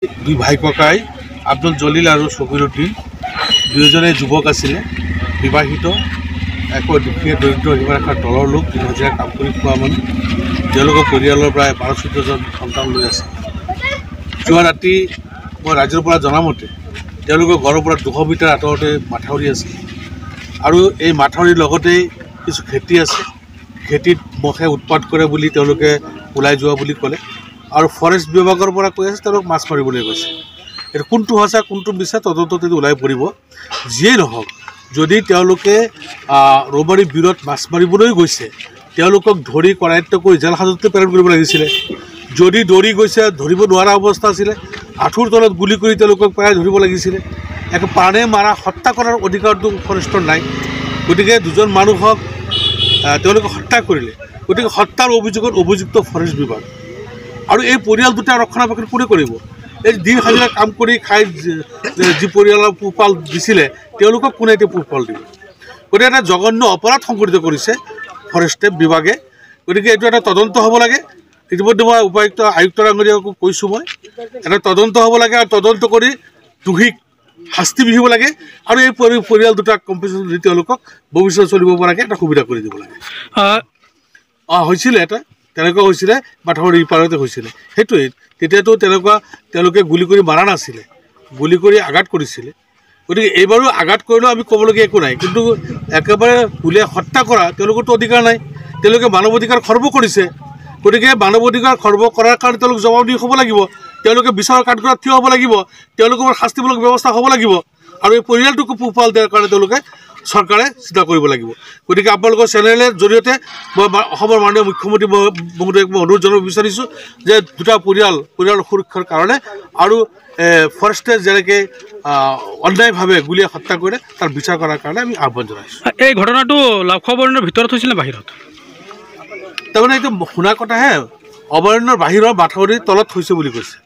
দুই ভাই ককাই আব্দুল জলিল আৰু শফিউদ্দিন দুয়োজনে যুৱক আছিলে, বিবাহিত, একো দুখীয়া দৰিদ্ৰ সীমাৰেখাৰ তলৰ লোক, দিন হাজিৰা কাম কৰি খোৱা মানুহ। তেওঁলোকৰ পৰিয়ালৰ প্ৰায় 12-14জন সন্তান লৈ আছে। যোৱা ৰাতি মই ৰাজ্যৰ পৰা জনামতে তেওঁলোকৰ ঘৰৰ পৰা 200 মিটাৰ আঁতৰতে মাথাউৰি আছে আৰু এই মাথাউৰিৰ লগতেই কিছু খেতি আছে। খেতিত মহে উৎপাত কৰে বুলি তেওঁলোকে ওলাই যোৱা বুলি ক'লে আৰু ফৰেষ্ট বিভাগৰ পৰা কৈ আছে তেওঁলোক মাছ মাৰিবলৈ গৈছে। এইটো কোনটো সঁচা কোনটো মিছা তদন্তত ওলাই পৰিব। যিয়েই নহওক, যদি তেওঁলোকে ৰৌমাৰী বিলত মাছ মাৰিবলৈ গৈছে, তেওঁলোকক ধৰি কৰায়ত্ব কৰি জেল হাজতলৈ প্ৰেৰণ কৰিব লাগিছিলে। যদি দৌৰি গৈছে, ধৰিব নোৱাৰা অৱস্থা আছিলে, আঁঠুৰ তলত গুলি কৰি তেওঁলোকক প্ৰায় ধৰিব লাগিছিলে। এক প্ৰাণে মাৰা হত্যা কৰাৰ অধিকাৰটো ফৰেষ্টৰ নাই। গতিকে দুজন মানুহক তেওঁলোকে হত্যা কৰিলে, গতিকে হত্যাৰ অভিযোগত অভিযুক্ত ফৰেষ্ট বিভাগ আৰু এই পৰিয়াল দুটা ৰক্ষণাবেক্ষণ কোনে কৰিব? এই দিন হাজিৰা কাম কৰি খাই যি পৰিয়ালৰ পোহপাল দিছিলে তেওঁলোকক কোনে এতিয়া পোহপাল দিব? গতিকে এটা জঘন্য অপৰাধ সংঘটিত কৰিছে ফৰেষ্ট বিভাগে। গতিকে এইটো এটা তদন্ত হ'ব লাগে। ইতিমধ্যে মই উপায়ুক্ত আয়ুক্ত ডাঙৰীয়াকো কৈছোঁ, মই এটা তদন্ত হ'ব লাগে আৰু তদন্ত কৰি দোষীক শাস্তি বিহিব লাগে আৰু এই পৰিয়াল দুটাক কম্পেনচেশ্যন দি তেওঁলোকক ভৱিষ্যত চলিব পৰাকৈ এটা সুবিধা কৰি দিব লাগে। হৈছিলে এটা তেনেকুৱা হৈছিলে, মাথাউৰি পাৰতে হৈছিলে। সেইটোৱেই তেতিয়াতো তেওঁলোকে গুলি কৰি মাৰা নাছিলে, গুলি কৰি আঘাত কৰিছিলে। গতিকে এইবাৰো আঘাত কৰিলেও আমি ক'বলগীয়া একো নাই, কিন্তু একেবাৰে গুলীয়াই হত্যা কৰা তেওঁলোকৰতো অধিকাৰ নাই। তেওঁলোকে মানৱ অধিকাৰ খৰ্ব কৰিছে। গতিকে মানৱ অধিকাৰ খৰ্ব কৰাৰ কাৰণে তেওঁলোক জবাবদিহি হ'ব লাগিব। তেওঁলোকে বিচাৰৰ কাঠগড়াত থিয় হ'ব লাগিব। তেওঁলোকৰ শাস্তিমূলক ব্যৱস্থা হ'ব লাগিব আৰু এই পৰিয়ালটোকো পোহপাল দিয়াৰ কাৰণে তেওঁলোকে চৰকাৰে চিন্তা কৰিব লাগিব। গতিকে আপোনালোকৰ চেনেলৰ জৰিয়তে মই অসমৰ মাননীয় মুখ্যমন্ত্ৰী মহোদয়ক মই অনুৰোধ জনাব বিচাৰিছোঁ যে দুটা পৰিয়ালৰ সুৰক্ষাৰ কাৰণে আৰু ফৰেষ্টে যেনেকৈ অন্যায়ভাৱে গুলীয়াই হত্যা কৰে তাৰ বিচাৰ কৰাৰ কাৰণে আমি আহ্বান জনাইছোঁ। এই ঘটনাটো লাভখোৱা অভয়াৰণ্যৰ ভিতৰত হৈছিল নে বাহিৰত? তাৰমানে এইটো শুনা কথাহে, অভয়াৰণ্যৰ বাহিৰৰ মাথাউৰিৰ তলত হৈছে বুলি কৈছে।